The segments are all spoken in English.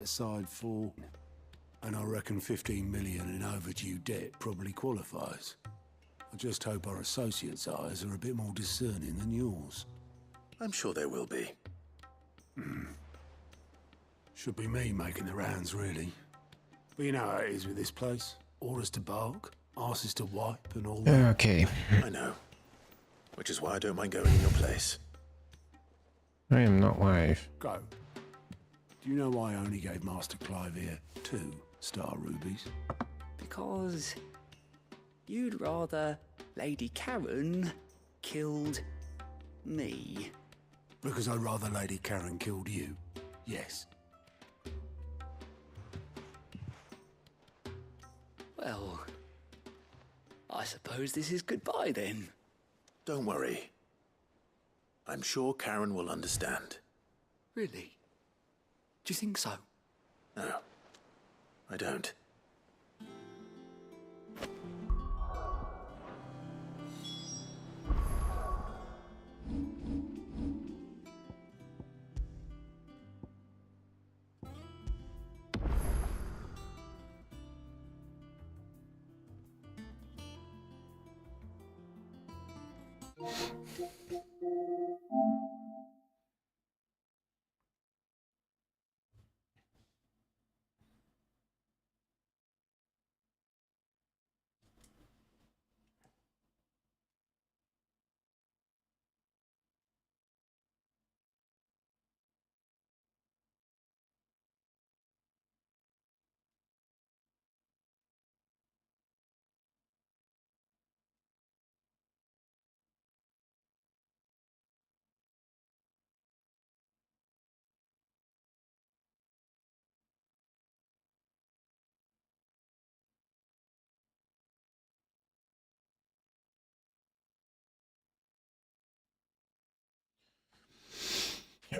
aside for, and I reckon 15 million in overdue debt probably qualifies. I just hope our associates' eyes are a bit more discerning than yours. I'm sure there will be. Should be me making the rounds, really. But you know how it is with this place. Orders to bark, asses to wipe, and all that. Okay. I know. Which is why I don't mind going in your place. I am not live. Go. Do you know why I only gave Master Clive here 2 star rubies? Because you'd rather Lady Karen killed me. Because I'd rather Lady Karen killed you. Yes. Well, I suppose this is goodbye then. Don't worry. I'm sure Karen will understand. Really? Do you think so? No, I don't.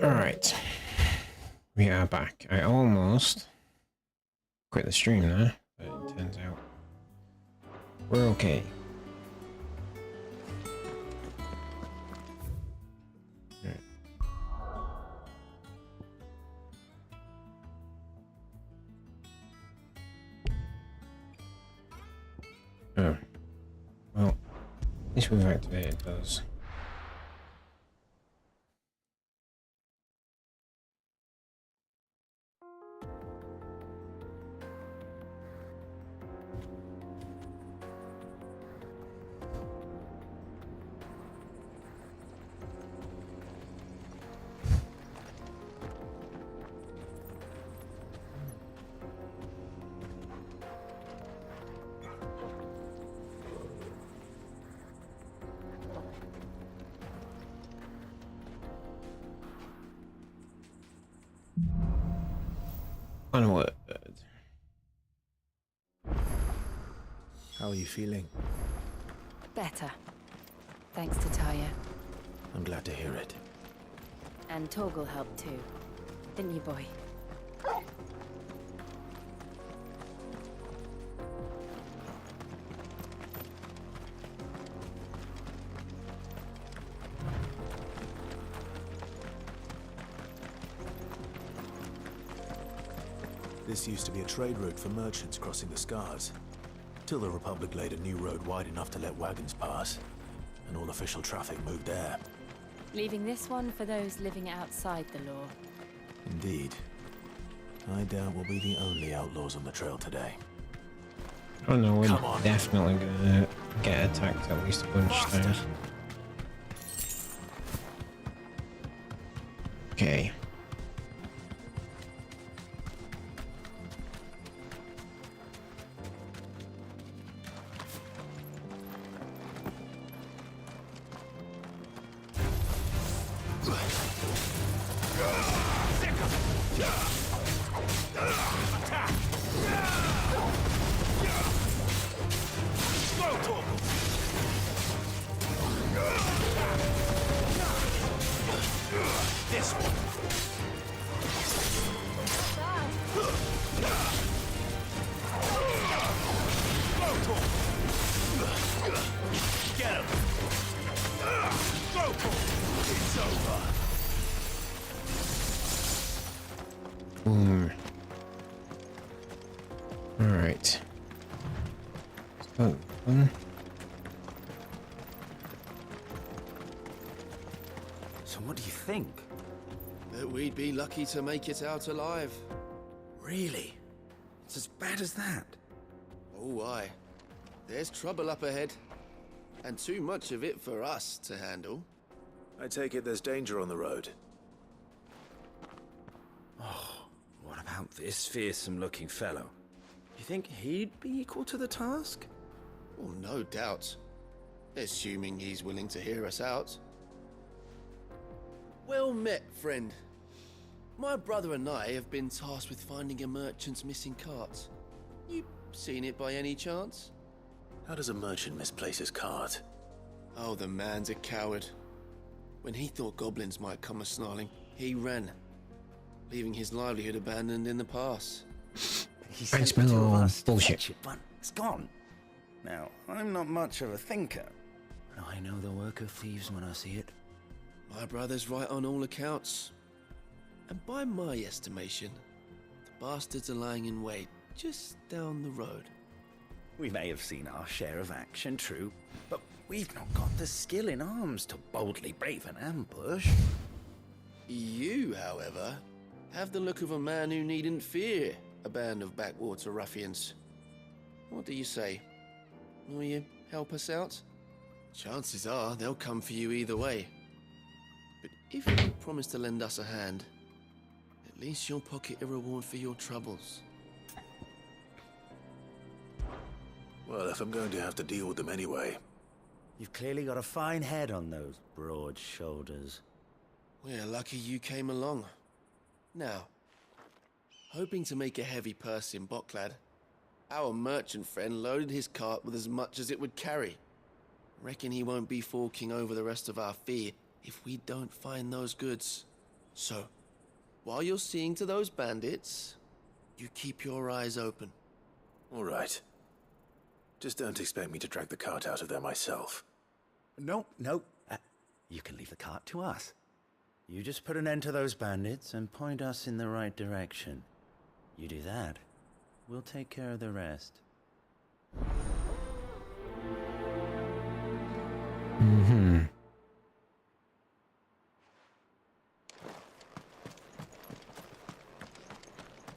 Alright. We are back. I almost quit the stream there, but it turns out we're okay. Right. Oh. Well, at least we've activated those. Onward. How are you feeling? Better. Thanks to Taya. I'm glad to hear it. And Torgal helped too. Didn't you, boy? This used to be a trade route for merchants crossing the Scars, till the Republic laid a new road wide enough to let wagons pass, and all official traffic moved there. Leaving this one for those living outside the law. Indeed. I doubt we'll be the only outlaws on the trail today. Oh no, we're Come on. definitely gonna get attacked at least a bunch of times. Okay. dun. So what do you think? That we'd be lucky to make it out alive. Really? It's as bad as that? Oh, aye. There's trouble up ahead. And too much of it for us to handle. I take it there's danger on the road. What about this fearsome-looking fellow? You think he'd be equal to the task? Oh, no doubt. Assuming he's willing to hear us out. Well met, friend. My brother and I have been tasked with finding a merchant's missing cart. You seen it by any chance? How does a merchant misplace his cart? Oh, the man's a coward. When he thought goblins might come a-snarling, he ran, leaving his livelihood abandoned in the pass. He I sent the two of smell us to bullshit. fetch it, but it's gone. Now, I'm not much of a thinker. I know the work of thieves when I see it. My brother's right on all accounts. And by my estimation, the bastards are lying in wait just down the road. We may have seen our share of action, true, but we've not got the skill in arms to boldly brave an ambush. You, however, have the look of a man who needn't fear a band of backwater ruffians. What do you say? Will you help us out? Chances are they'll come for you either way. But if you promise to lend us a hand, at least you'll pocket a reward for your troubles. Well, if I'm going to have to deal with them anyway. You've clearly got a fine head on those broad shoulders. We're lucky you came along. Now, hoping to make a heavy purse in Bocklad, our merchant friend loaded his cart with as much as it would carry. Reckon he won't be forking over the rest of our fee if we don't find those goods. So, while you're seeing to those bandits, you keep your eyes open. All right. Just don't expect me to drag the cart out of there myself. No. You can leave the cart to us. You just put an end to those bandits and point us in the right direction. You do that, we'll take care of the rest. Mm-hmm.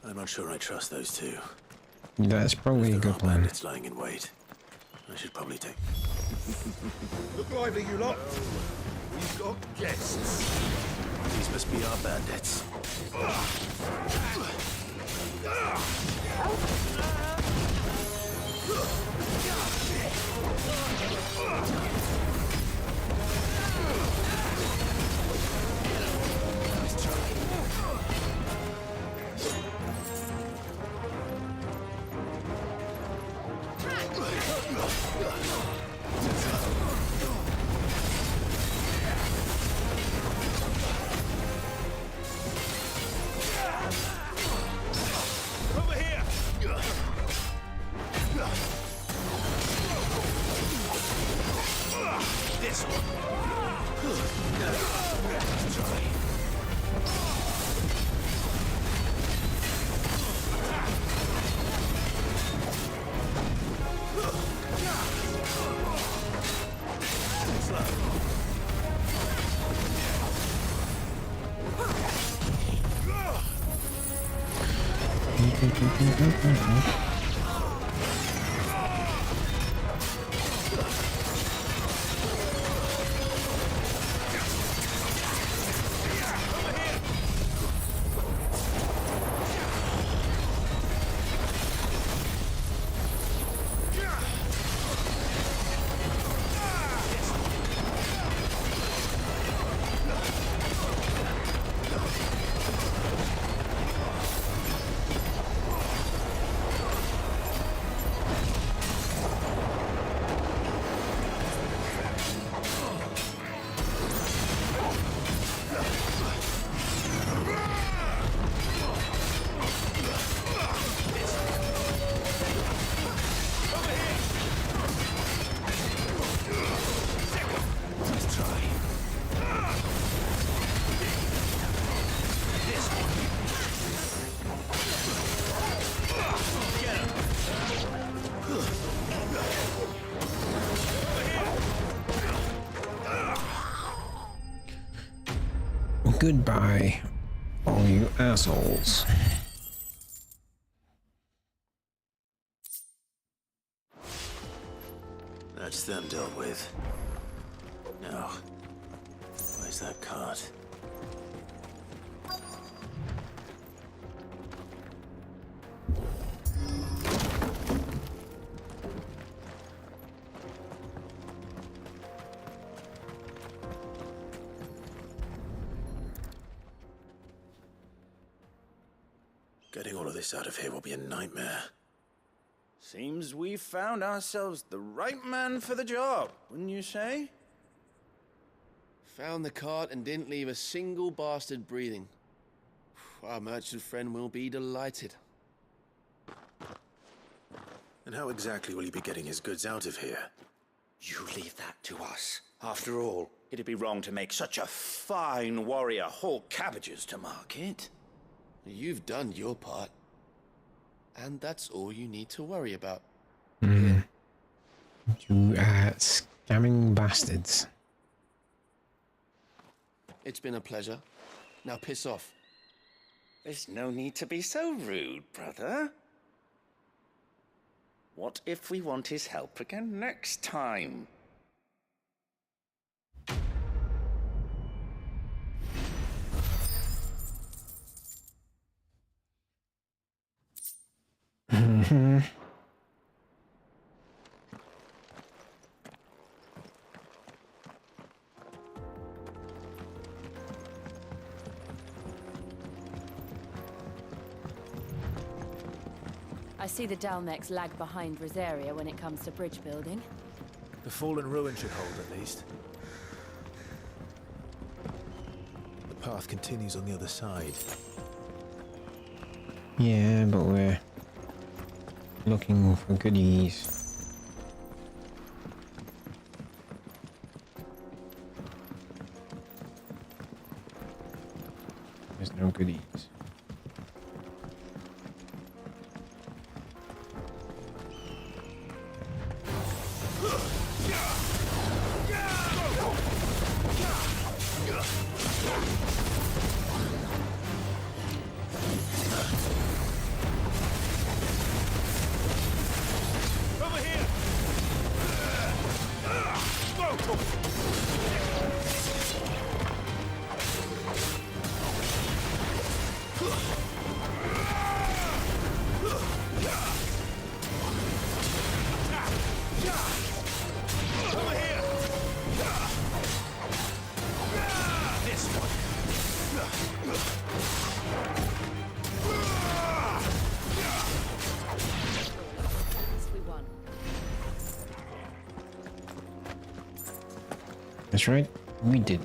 I'm not sure I trust those two. That's probably a There good are plan. bandits lying in wait. I should probably take... Look lively, you lot. We've got guests. These must be our bandits. Goodbye, all you assholes. That's them dealt with. Now, where's that cart? Getting all of this out of here will be a nightmare. Seems we've found ourselves the right man for the job, wouldn't you say? Found the cart and didn't leave a single bastard breathing. Our merchant friend will be delighted. And how exactly will he be getting his goods out of here? You leave that to us. After all, it'd be wrong to make such a fine warrior haul cabbages to market. You've done your part. And that's all you need to worry about. You scamming bastards. It's been a pleasure. Now piss off. There's no need to be so rude, brother. What if we want his help again next time? I see the Dalnecs lag behind Rosaria when it comes to bridge building. The fallen ruin should hold at least. The path continues on the other side. Yeah, but we're looking for goodies. There's no goodies. That's right, we did.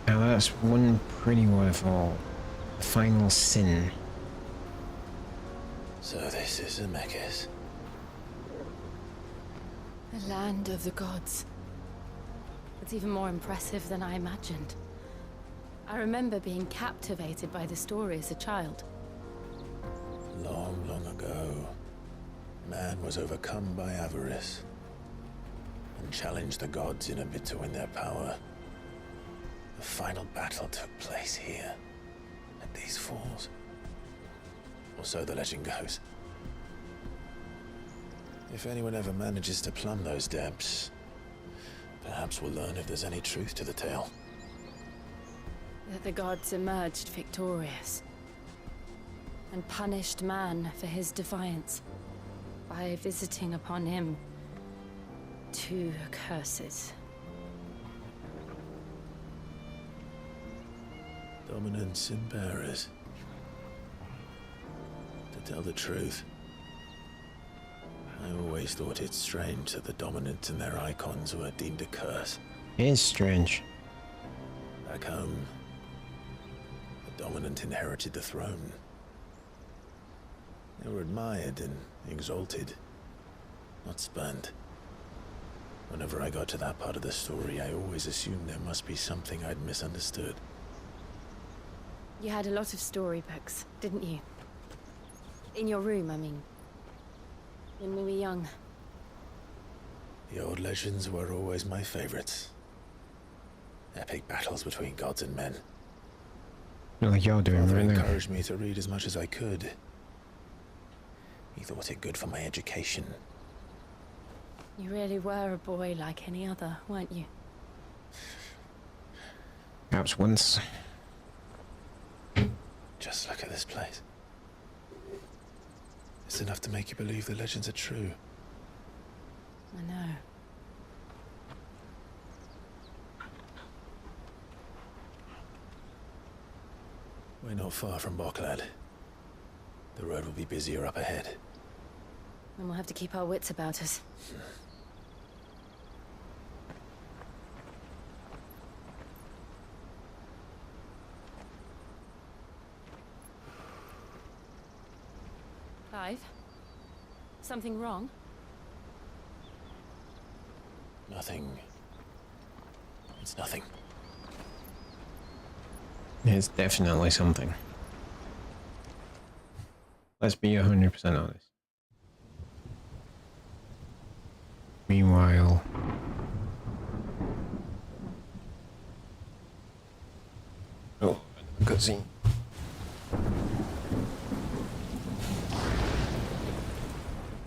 Now that's one pretty waterfall. The final sin. So this is Zemeckis. The land of the gods. It's even more impressive than I imagined. I remember being captivated by the story as a child. Long, long ago, man was overcome by avarice and challenged the gods in a bid to win their power. The final battle took place here, at these falls. Or so the legend goes. If anyone ever manages to plumb those depths, perhaps we'll learn if there's any truth to the tale. That the gods emerged victorious and punished man for his defiance by visiting upon him 2 curses. Dominance and bearers. To tell the truth, I always thought it strange that the dominants and their icons were deemed a curse. It is strange. Back home, dominant inherited the throne. They were admired and exalted, not spurned. Whenever I got to that part of the story, I always assumed there must be something I'd misunderstood. You had a lot of storybooks, didn't you? In your room, I mean. When we were young. The old legends were always my favorites. Epic battles between gods and men. Like you're doing Father right now. encouraged me to read as much as I could. He thought it good for my education. You really were a boy like any other, weren't you? Perhaps once. Just look at this place. It's enough to make you believe the legends are true. I know. We're not far from Boklad. The road will be busier up ahead. And we'll have to keep our wits about us. Clive? Something wrong? Nothing. It's nothing. It's definitely something. Let's be 100% honest. Meanwhile... Oh, cutscene.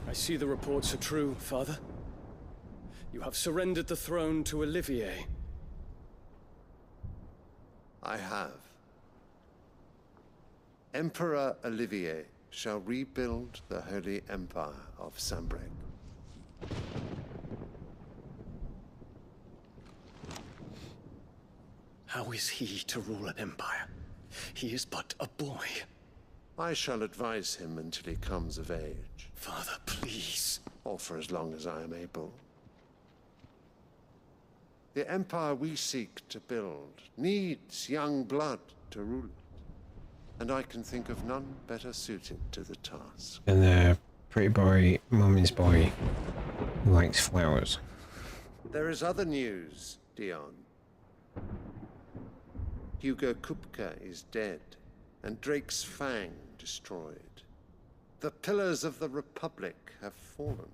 I see the reports are true, Father. You have surrendered the throne to Olivier. I have. Emperor Olivier shall rebuild the Holy Empire of Sanbreque. How is he to rule an empire? He is but a boy. I shall advise him until he comes of age. Father, please. Or for as long as I am able. The empire we seek to build needs young blood to rule it. And I can think of none better suited to the task. And the pretty boy, mummy's boy, who likes flowers. There is other news, Dion. Hugo Kupka is dead, and Drake's Fang destroyed. The pillars of the Republic have fallen.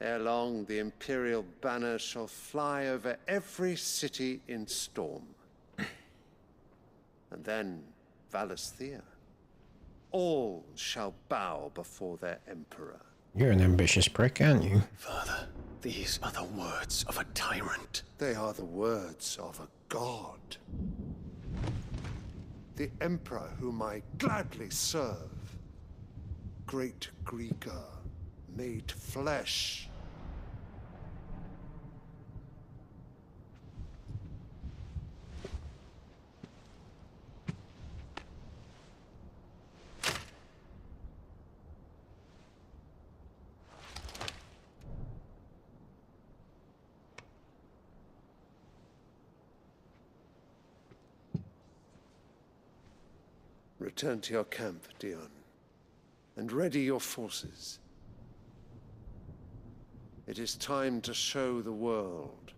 Ere long, the Imperial banner shall fly over every city in Storm. And then Valisthea. All shall bow before their Emperor. You're an ambitious prick, aren't you? Father, these are the words of a tyrant. They are the words of a god. The Emperor whom I gladly serve. Great Greeker, made flesh. Return to your camp, Dion, and ready your forces. It is time to show the world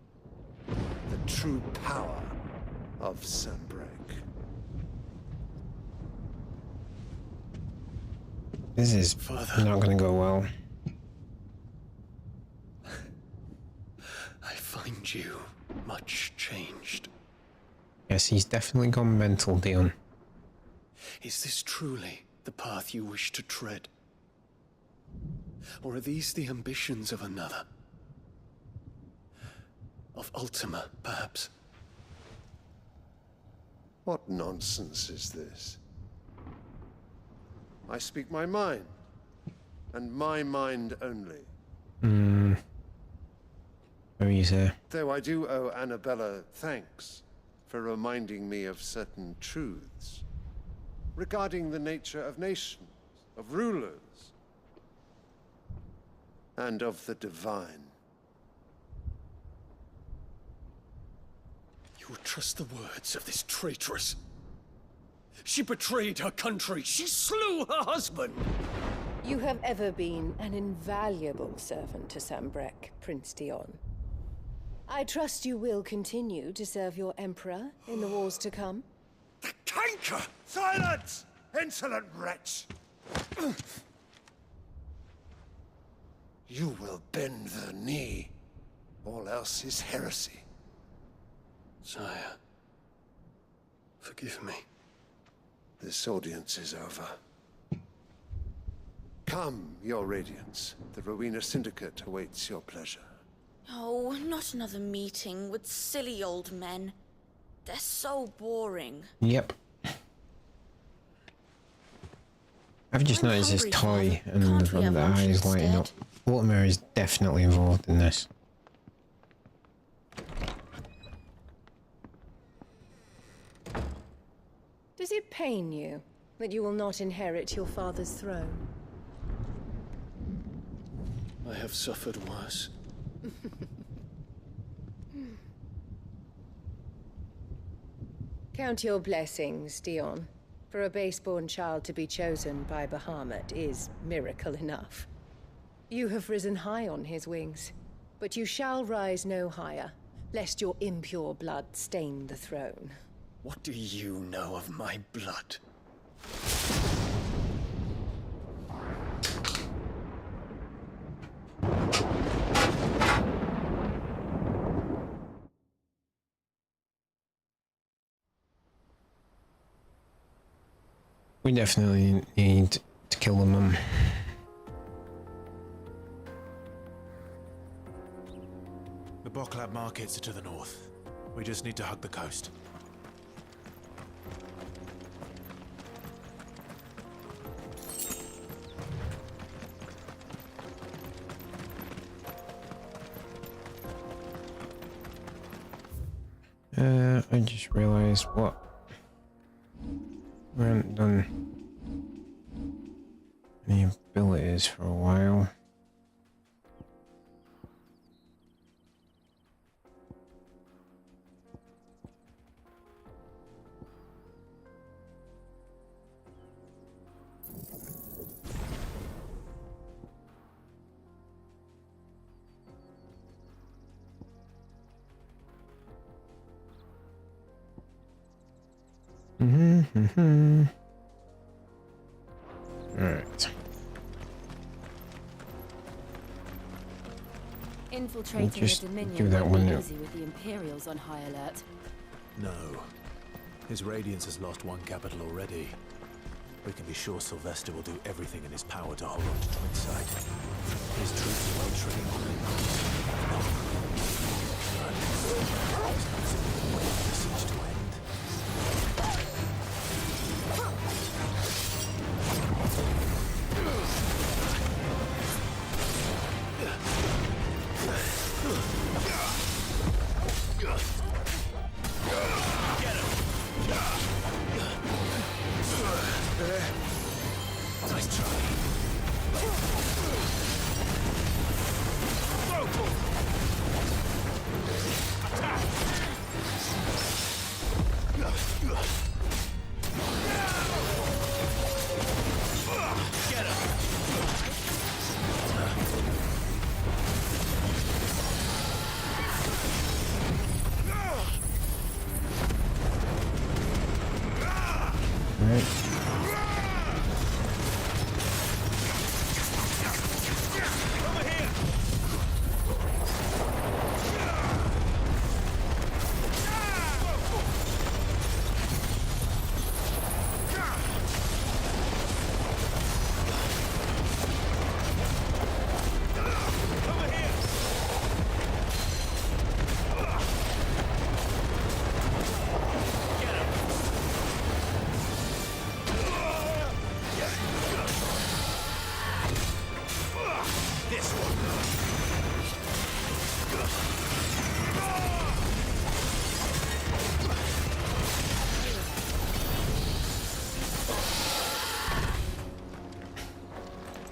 the true power of Sanbreque. This is not going to go well. I find you much changed. Yes, he's definitely gone mental, Dion. Is this truly the path you wish to tread? Or are these the ambitions of another? Of Ultima, perhaps? What nonsense is this? I speak my mind, and my mind only. What do you say? Though I do owe Annabella thanks for reminding me of certain truths regarding the nature of nations, of rulers, and of the divine. You would trust the words of this traitress? She betrayed her country. She slew her husband. You have ever been an invaluable servant to Sambrek, Prince Dion. I trust you will continue to serve your Emperor in the wars to come. The canker! Silence! Insolent wretch! You will bend the knee. All else is heresy. Sire, forgive me. This audience is over. Come, your Radiance. The Rowena Syndicate awaits your pleasure. Oh, not another meeting with silly old men. They're so boring. Yep. I've just noticed his toy and from the eyes lighting up. Mortimer is definitely involved in this. Does it pain you that you will not inherit your father's throne? I have suffered worse. Count your blessings, Dion. For a base-born child to be chosen by Bahamut is miracle enough. You have risen high on his wings, but you shall rise no higher, lest your impure blood stain the throne. What do you know of my blood? We definitely need to kill the mum. The Boklab markets are to the north. We just need to hug the coast. I just realised what we haven't done any abilities for a while. Alright. Infiltrating Just the Dominion do that won't one be now. easy with the Imperials on high alert. No. His Radiance has lost one capital already. We can be sure Sylvester will do everything in his power to hold on to Twinside. His troops are waiting on him. Waiting for the siege to end. Nice try.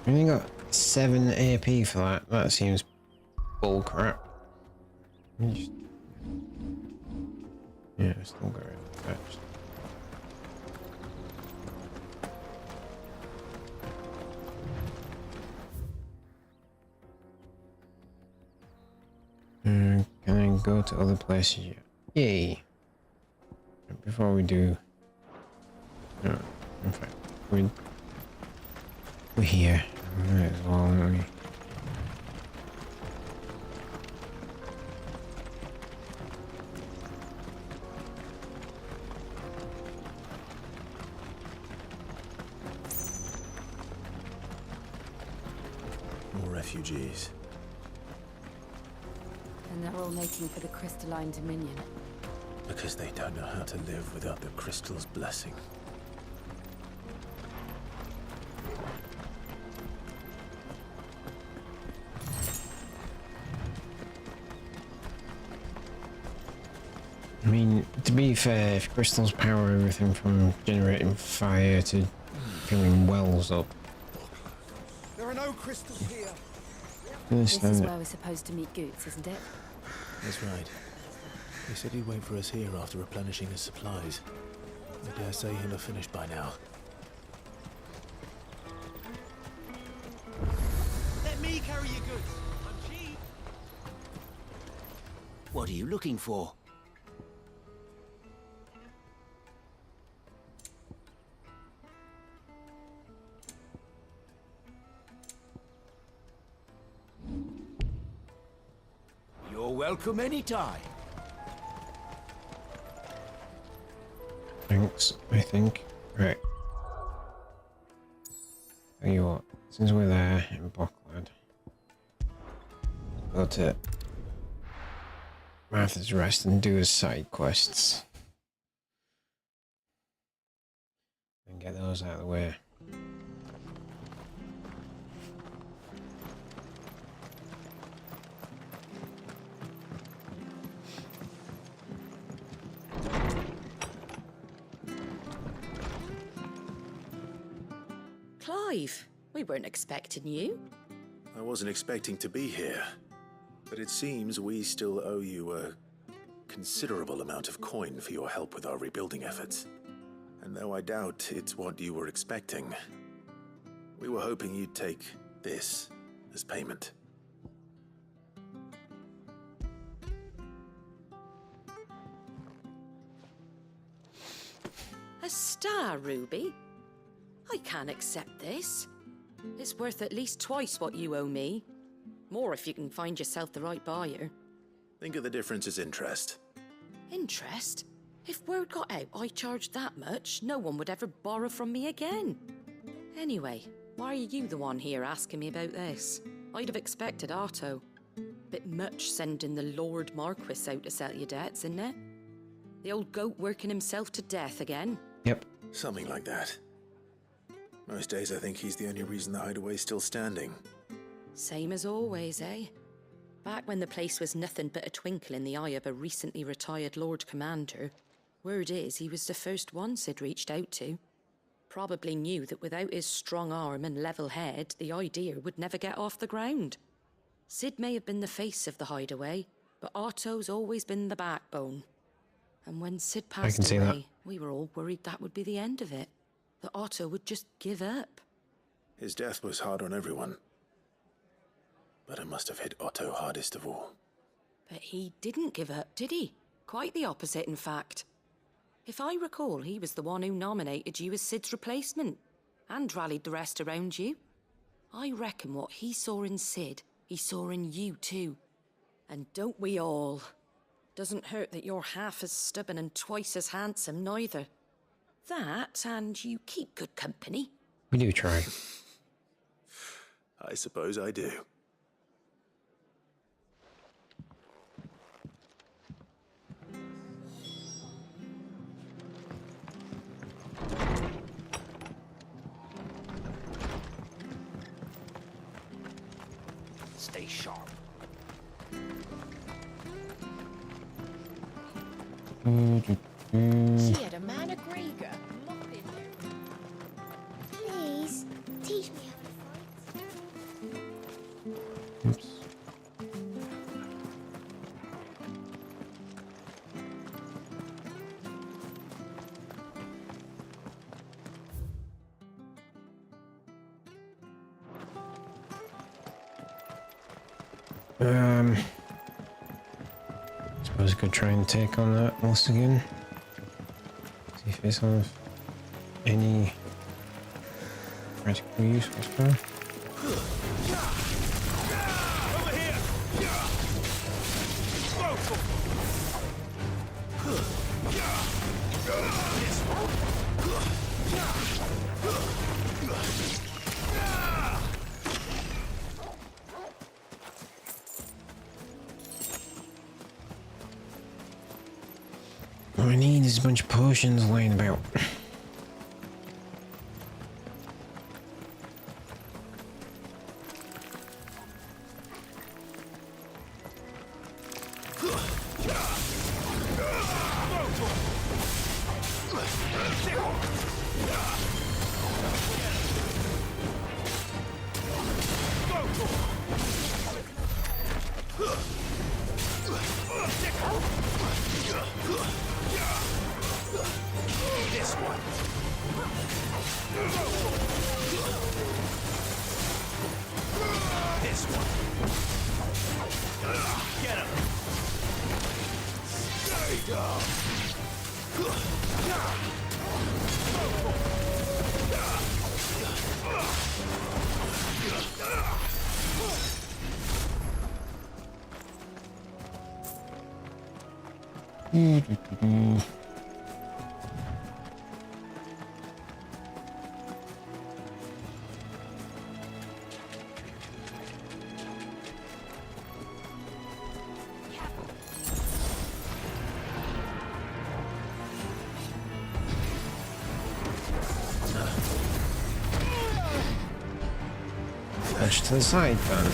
I only got 7 AP for that. That seems bull crap. Yeah, still got it attached. Can I go to other places yet? Yay! Before we do... No, in fact, we're here. Might as well, aren't we? More refugees. And they're all making for the crystalline dominion. Because they don't know how to live without the crystal's blessing. I mean, to be fair, if crystals power everything from generating fire to filling wells up. There are no crystals here. This is where we're supposed to meet Goots, isn't it? That's right. He said he'd wait for us here after replenishing his supplies. I dare say he'll have finished by now. Let me carry your goods. I'm cheap. What are you looking for? You're welcome anytime. Thanks, I think. Right. Tell you what, since we're there in Blacklad, go to Martha's Rest and do his side quests. And get those out of the way. Clive, we weren't expecting you. I wasn't expecting to be here, but it seems we still owe you a considerable amount of coin for your help with our rebuilding efforts. And though I doubt it's what you were expecting, we were hoping you'd take this as payment. A star ruby? I can't accept this. It's worth at least twice what you owe me. More if you can find yourself the right buyer. Think of the difference as interest. Interest? If word got out I charged that much, no one would ever borrow from me again. Anyway, why are you the one here asking me about this? I'd have expected Otto. Bit much sending the Lord Marquis out to settle your debts, isn't it? The old goat working himself to death again? Yep. Something like that. Most days I think he's the only reason the hideaway's still standing. Same as always, eh? Back when the place was nothing but a twinkle in the eye of a recently retired Lord Commander, word is he was the first one Sid reached out to. Probably knew that without his strong arm and level head, the idea would never get off the ground. Sid may have been the face of the hideaway, but Otto's always been the backbone. And when Sid passed away, we were all worried that would be the end of it. That Otto would just give up. His death was hard on everyone. But it must have hit Otto hardest of all. But he didn't give up, did he? Quite the opposite, in fact. If I recall, he was the one who nominated you as Sid's replacement, and rallied the rest around you. I reckon what he saw in Sid, he saw in you too. And don't we all? Doesn't hurt that you're half as stubborn and twice as handsome, neither. That, and you keep good company. We do try. I suppose I do. Stay sharp. She had a man of Grieger mopping you. Please, teach me how to fight. Oops. Suppose I could try and take on that once again. See if it's of any practical use whatsoever. What I need is a bunch of potions laying about. Push to the side then.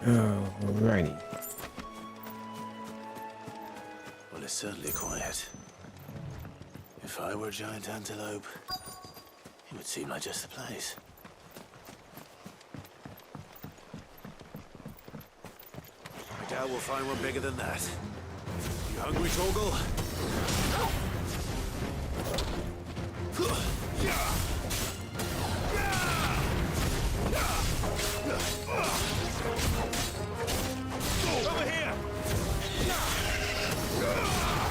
Alrighty. Well, it's certainly quiet. If I were a giant antelope, it would seem like just the place. I doubt we'll find one bigger than that. You hungry, Torgal? Over here!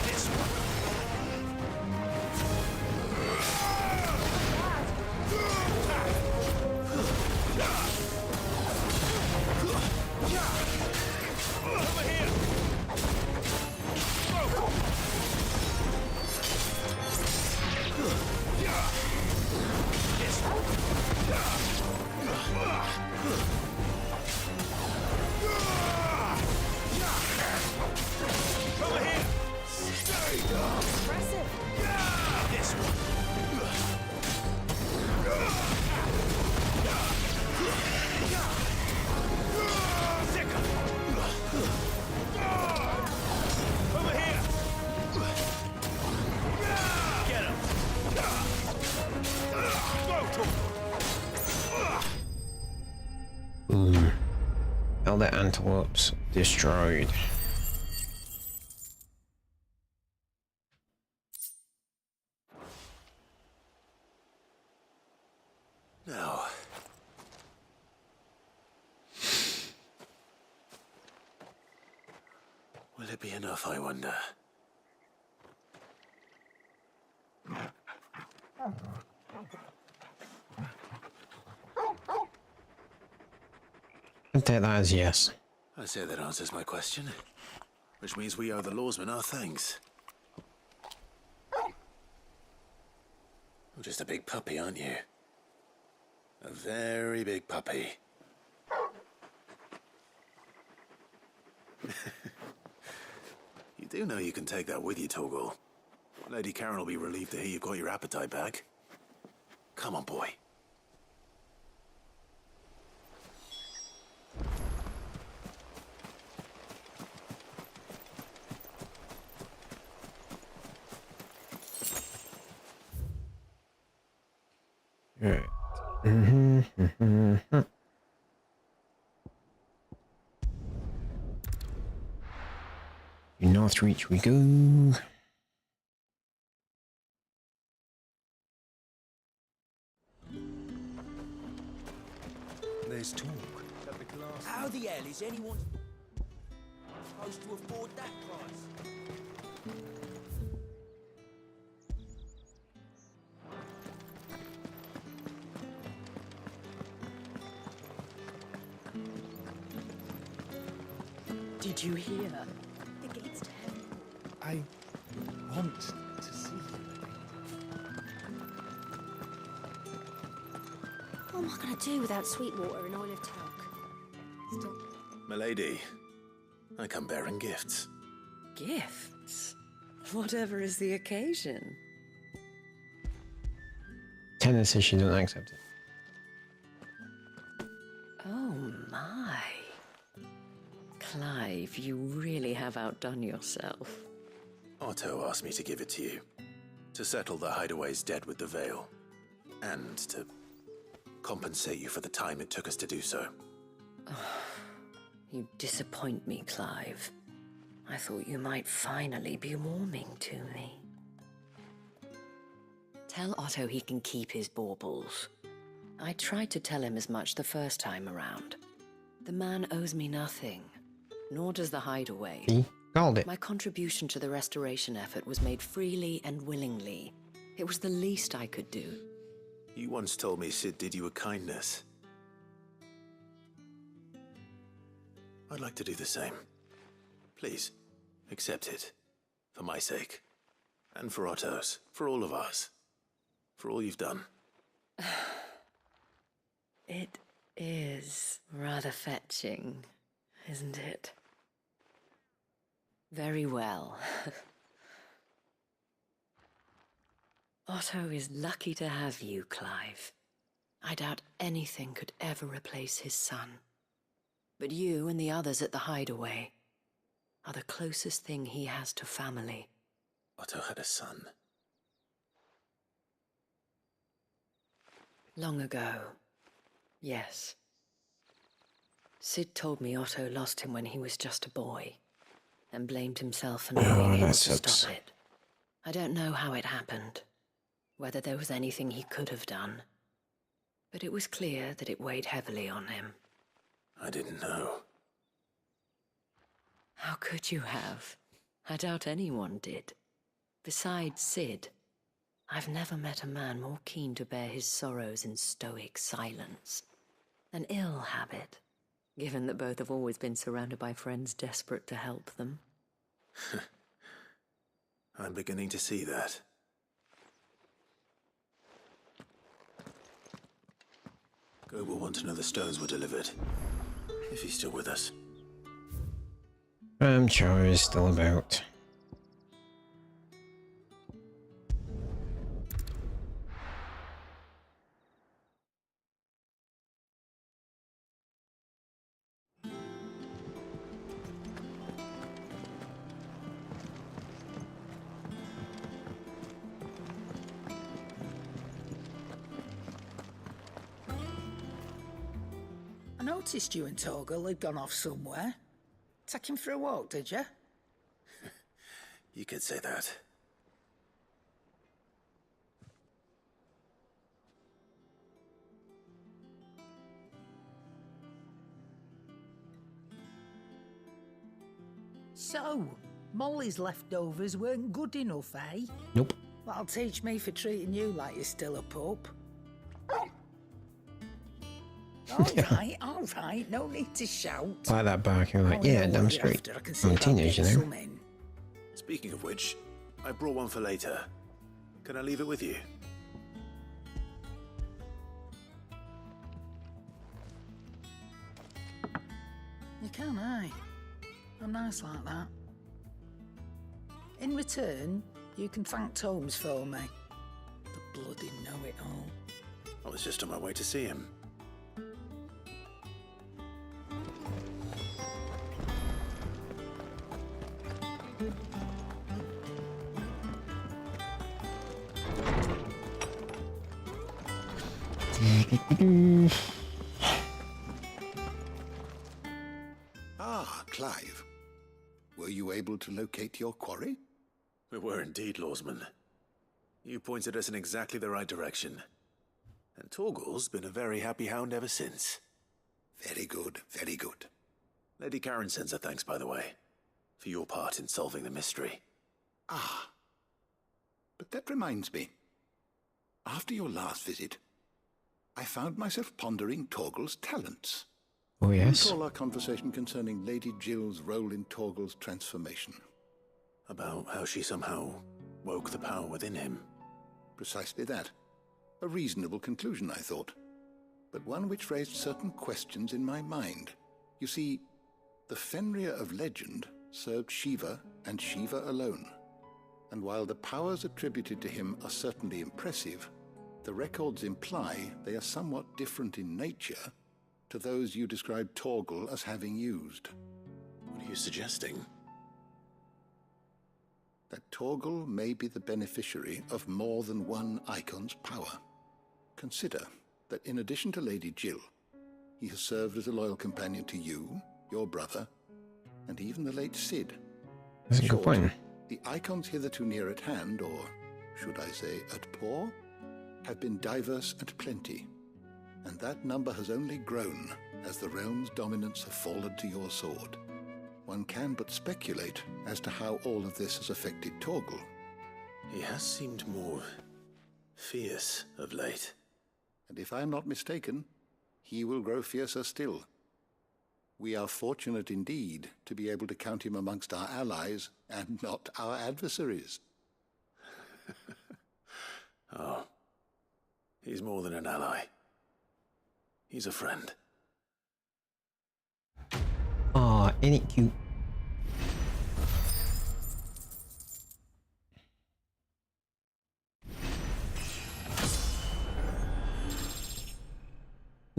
This Over here! Boom. All the antelopes destroyed. Now. Will it be enough, I wonder? I'll take that as yes. I say that answers my question. Which means we owe the lawsman our thanks. You're just a big puppy, aren't you? A very big puppy. You do know you can take that with you, Torgal. Lady Karen will be relieved to hear you've got your appetite back. Come on, boy. Alright. Northreach we go. There's talk that the glass... How the hell is anyone supposed to afford that price? Did you hear? The gates to heaven. I want to see you. What am I going to do without sweet water and olive talc? Still. Milady, I come bearing gifts. Gifts? Whatever is the occasion. Tenant says she doesn't accept it. Oh my. Clive, you really have outdone yourself. Otto asked me to give it to you. To settle the Hideaway's debt with the Veil. And to compensate you for the time it took us to do so. You disappoint me, Clive. I thought you might finally be warming to me. Tell Otto he can keep his baubles. I tried to tell him as much the first time around. The man owes me nothing, nor does the Hideaway. He called it. My contribution to the restoration effort was made freely and willingly. It was the least I could do. You once told me Sid did you a kindness. I'd like to do the same. Please, accept it. For my sake. And for Otto's. For all of us. For all you've done. It is rather fetching, isn't it? Very well. Otto is lucky to have you, Clive. I doubt anything could ever replace his son. But you and the others at the Hideaway are the closest thing he has to family. Otto had a son. Long ago, yes. Sid told me Otto lost him when he was just a boy, and blamed himself for not being able to stop it. I don't know how it happened, whether there was anything he could have done, but it was clear that it weighed heavily on him. I didn't know. How could you have? I doubt anyone did. Besides Sid, I've never met a man more keen to bear his sorrows in stoic silence. An ill habit, given that both have always been surrounded by friends desperate to help them. I'm beginning to see that. Go will want to know the stones were delivered. If he's still with us. I'm sure he's still about. I noticed you and Torgal had gone off somewhere. Take him for a walk, did you? You could say that. So, Molly's leftovers weren't good enough, eh? Nope. That'll teach me for treating you like you're still a pup. All right, no need to shout. Like that barking, like, yeah, damn straight. I'm a teenager now. Speaking of which, I brought one for later. Can I leave it with you? You can, aye. I'm nice like that. In return, you can thank Tomes for me. The bloody know-it-all. I was just on my way to see him. Ah, Clive. Were you able to locate your quarry? We were indeed, Lawsman. You pointed us in exactly the right direction. And Torgal's been a very happy hound ever since. Very good, very good. Lady Karen sends her thanks, by the way, for your part in solving the mystery. Ah. But that reminds me. After your last visit, I found myself pondering Torgal's talents. Oh, yes. Recall our conversation concerning Lady Jill's role in Torgal's transformation. About how she somehow woke the power within him. Precisely that. A reasonable conclusion, I thought. But one which raised certain questions in my mind. You see, the Fenrir of legend served Shiva and Shiva alone. And while the powers attributed to him are certainly impressive, the records imply they are somewhat different in nature to those you described Torgal as having used. What are you suggesting? That Torgal may be the beneficiary of more than one icon's power. Consider that in addition to Lady Jill, he has served as a loyal companion to you, your brother, and even the late Cid. That's a good point. The icons hitherto near at hand, or should I say at paw, have been diverse and plenty, and that number has only grown as the realm's dominance have fallen to your sword. One can but speculate as to how all of this has affected Torgal. He has seemed more fierce of late. And if I am not mistaken, he will grow fiercer still. We are fortunate indeed to be able to count him amongst our allies and not our adversaries. Oh, he's more than an ally. He's a friend. Aw, ain't it cute?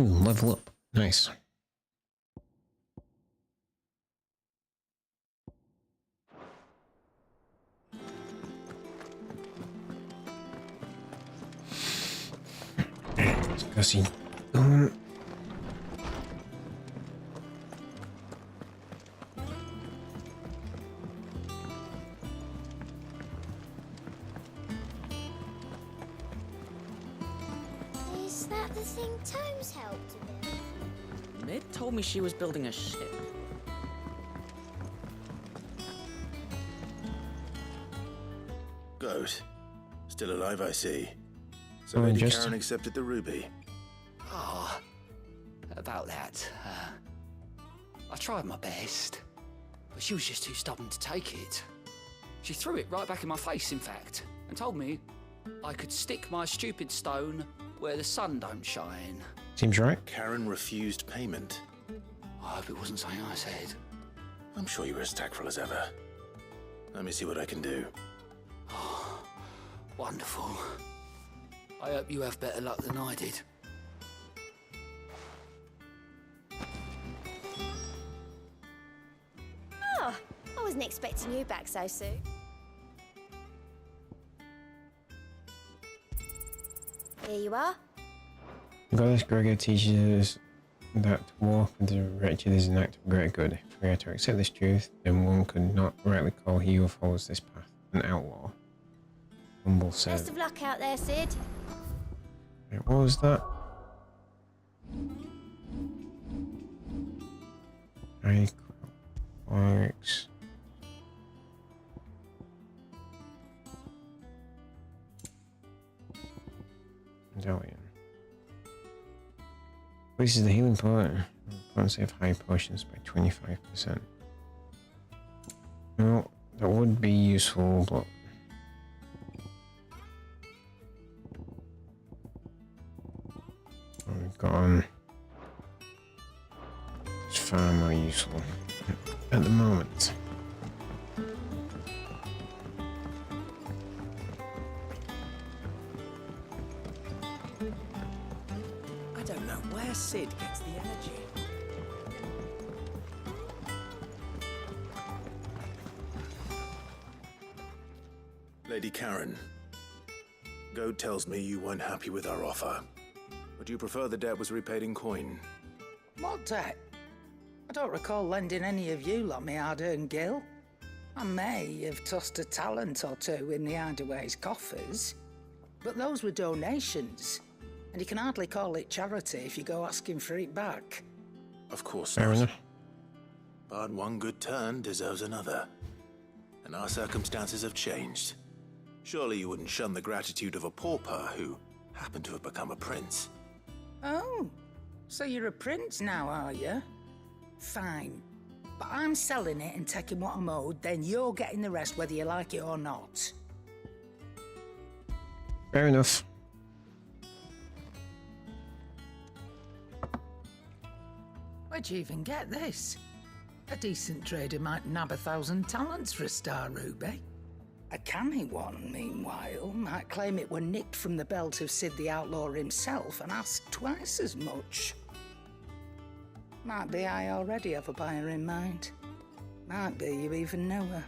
Ooh, level up. Nice. Gussie. Is that the thing Tomes helped to build? Mid told me she was building a ship. Goat. Still alive, I see. So Oh, Lady just- Karen accepted the ruby. Ah, about that. I tried my best, but she was just too stubborn to take it. She threw it right back in my face, in fact, and told me I could stick my stupid stone where the sun don't shine. Seems right. Karen refused payment. I hope it wasn't something I said. I'm sure you were as tactful as ever. Let me see what I can do. Oh, wonderful. I hope you have better luck than I did. Oh, I wasn't expecting you back so soon. Here you are. Goddess Gregor teaches us that to walk with the wretched is an act of great good. If we are to accept this truth, then one could not rightly call he who follows this path an outlaw. Humble Best servant. of luck out there, Cid. Wait, what was that? Works. medallion. Increases the healing potency of high potions by 25%. Well, that would be useful, but we've got it's far more useful at the moment. I don't know where Sid gets the energy. Lady Karen, Goad tells me you weren't happy with our offer. Would you prefer the debt was repaid in coin? What debt? I don't recall lending any of you lot me hard-earned gil. I may have tossed a talent or two in the Hideaway's coffers, but those were donations, and you can hardly call it charity if you go asking for it back. Of course Fair not. enough. But one good turn deserves another. And our circumstances have changed. Surely you wouldn't shun the gratitude of a pauper who happened to have become a prince. Oh, so you're a prince now, are you? Fine. But I'm selling it and taking what I'm owed, then you're getting the rest whether you like it or not. Fair enough. Where'd you even get this? A decent trader might nab 1,000 talents for a star ruby. A canny one, meanwhile, might claim it were nicked from the belt of Sid the Outlaw himself and ask twice as much. Might be I already have a buyer in mind. Might be you even know her.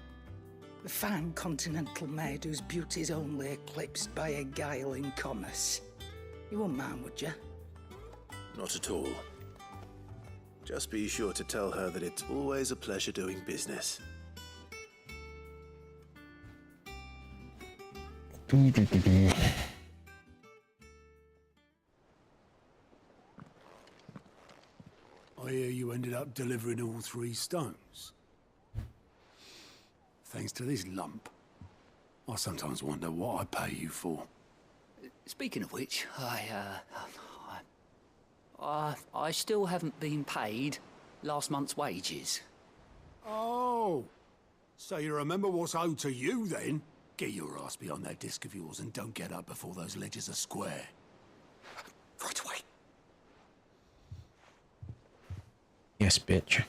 A fine continental maid whose beauty's only eclipsed by a guile in commerce. You wouldn't mind, would you? Not at all. Just be sure to tell her that it's always a pleasure doing business. I hear you ended up delivering all 3 stones. Thanks to this lump. I sometimes wonder what I pay you for. Speaking of which, I still haven't been paid last month's wages. Oh, so you remember what's owed to you then? Get your ass behind that disc of yours and don't get up before those ledgers are square. Right away. Yes, bitch.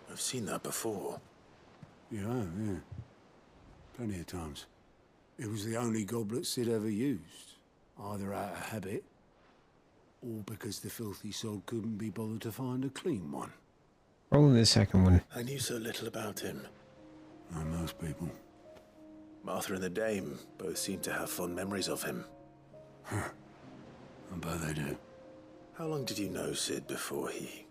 I've seen that before. You have, yeah. Plenty of times. It was the only goblet Sid ever used. Either out of habit, or because the filthy sod couldn't be bothered to find a clean one. Probably the second one. I knew so little about him. Like most people. Martha and the Dame both seem to have fond memories of him. Huh. I bet they do. How long did you know Sid before he...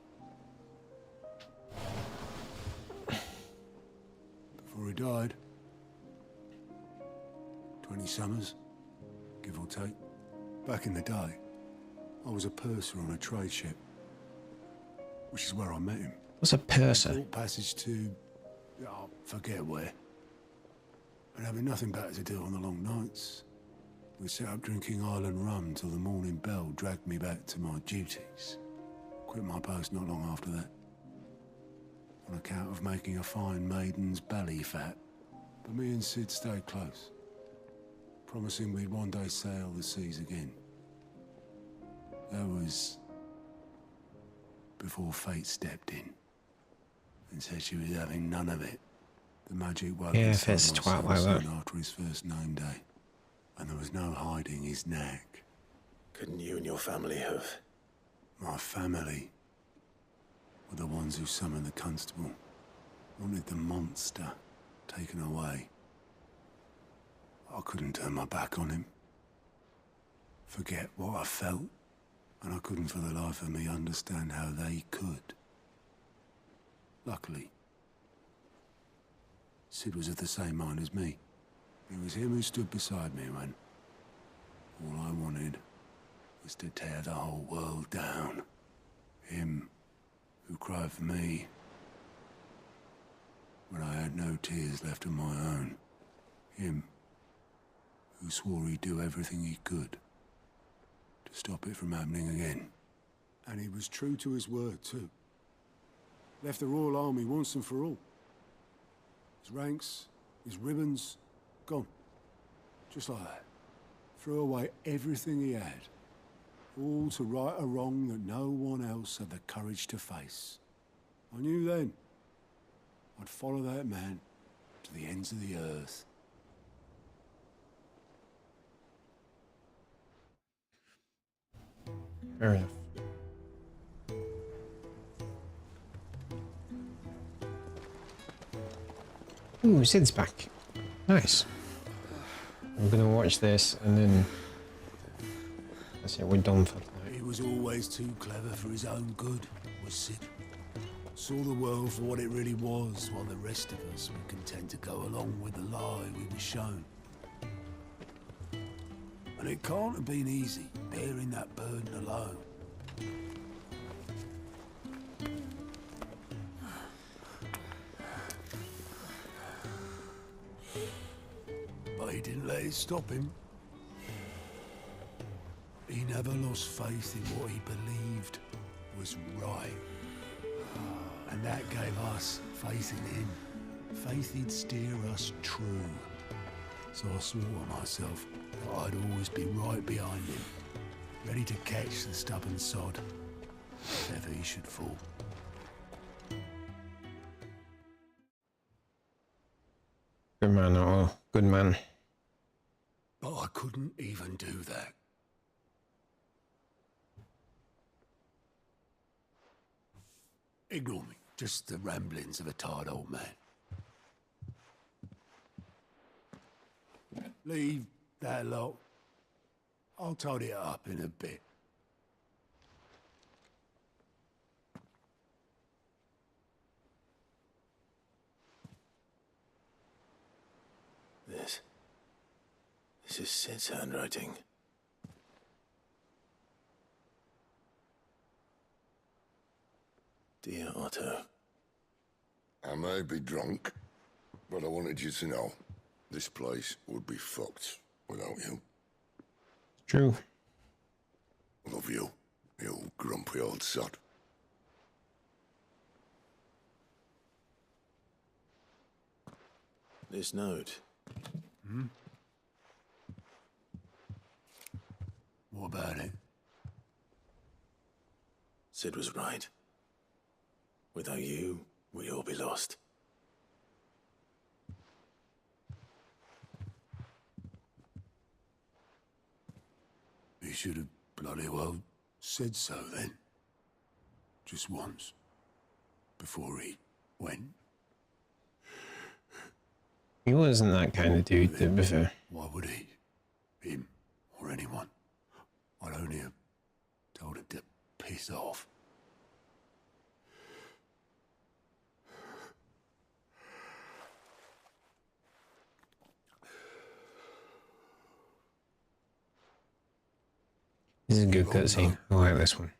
Before he died. 20 summers, give or take. Back in the day, I was a purser on a trade ship. Which is where I met him. What's a purser? Short passage to... oh, forget where. And having nothing better to do on the long nights, we set up drinking island rum till the morning bell dragged me back to my duties. Quit my post not long after that. On account of making a fine maiden's belly fat. But me and Sid stayed close. Promising we'd one day sail the seas again. That was... before fate stepped in. And said she was having none of it. The magic woke yeah, his if it's son twat so like that. soon after his first name day. And there was no hiding his knack. Couldn't you and your family have... My family were the ones who summoned the constable. Wanted the monster taken away. I couldn't turn my back on him. Forget what I felt. And I couldn't for the life of me understand how they could. Luckily, Sid was of the same mind as me. It was him who stood beside me when all I wanted was to tear the whole world down. Him who cried for me when I had no tears left of my own. Him who swore he'd do everything he could to stop it from happening again. And he was true to his word, too. Left the Royal Army once and for all. His ranks, his ribbons, gone. Just like that. Threw away everything he had. All to right a wrong that no one else had the courage to face. I knew then I'd follow that man to the ends of the earth. Fair enough. Ooh, Sid's back. Nice. I'm gonna watch this and then that's it, we're done for tonight. He was always too clever for his own good, was Sid. Saw the world for what it really was, while the rest of us were content to go along with the lie we were shown. And it can't have been easy, bearing that burden alone. But he didn't let it stop him. He never lost faith in what he believed was right. And that gave us faith in him. Faith he'd steer us true. So I swore to myself that I'd always be right behind him, ready to catch the stubborn sod if ever he should fall. Good man, oh, good man. But I couldn't even do that. Ignore me. Just the ramblings of a tired old man. Leave that lot. I'll tidy it up in a bit. This is Sid's handwriting. Dear Otto. I may be drunk, but I wanted you to know this place would be fucked without you. True. Love you, you grumpy old sod. This note. Hmm? What about it? Sid was right. Without you, we'd all be lost. He should have bloody well said so then. Just once. Before he went. He wasn't that kind of dude, to be fair. Why would he? Him or anyone. I'd only have told him to piss off. This is a good cutscene. I like this one.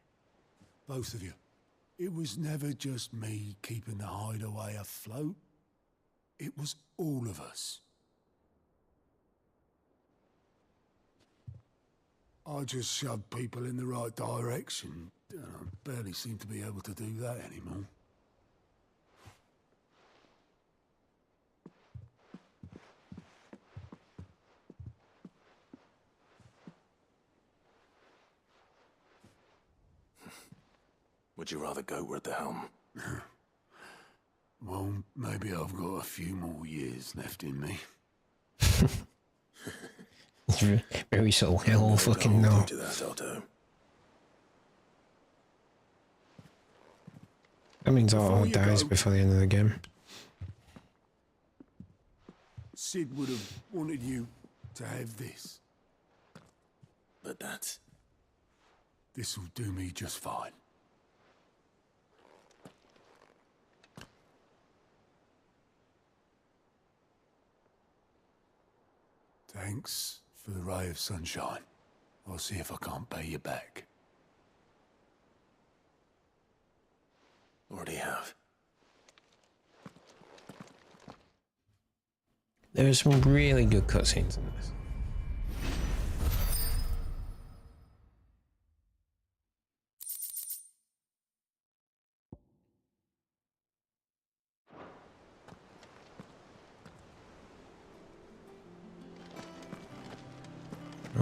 Both of you. It was never just me keeping the hideaway afloat. It was all of us. I just shoved people in the right direction. I barely seem to be able to do that anymore. Would you rather go at the helm? Well, maybe I've got a few more years left in me. It's very subtle. Hell fucking no. To that, Otto. That means Otto dies before the end of the game. Sid would have wanted you to have this. But that's... This'll do me just fine. Thanks for the ray of sunshine. I'll see if I can't pay you back. Already have. There's some really good cutscenes in this.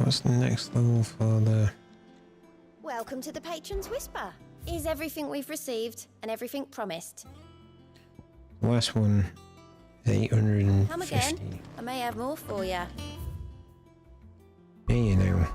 what's the next level for the... Welcome to the Patron's Whisper. Is everything we've received and everything promised? The last one is 850. Come again. I may have more for you. Yeah, you know.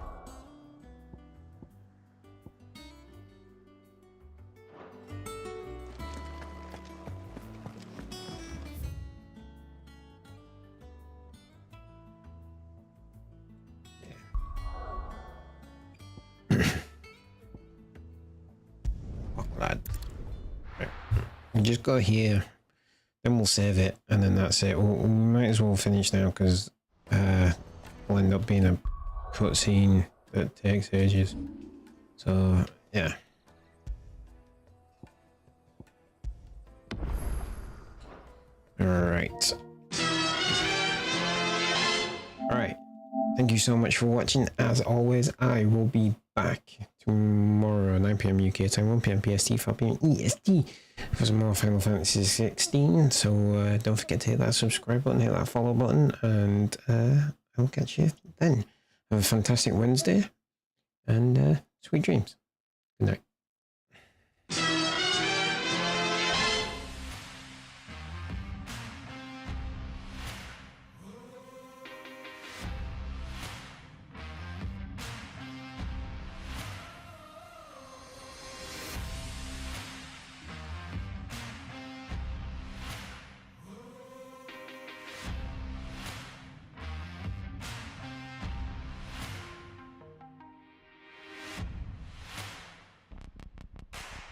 Lad. Right. We just got here, then we'll save it, and then that's it. We might as well finish now because it'll end up being a cutscene that takes ages. So yeah. Alright. Alright. Thank you so much for watching. As always, I will be back tomorrow, 9 PM UK time, 1 PM PST, 5 PM EST for some more Final Fantasy 16. So don't forget to hit that subscribe button, hit that follow button, and I'll catch you then. Have a fantastic Wednesday, and sweet dreams. Good night.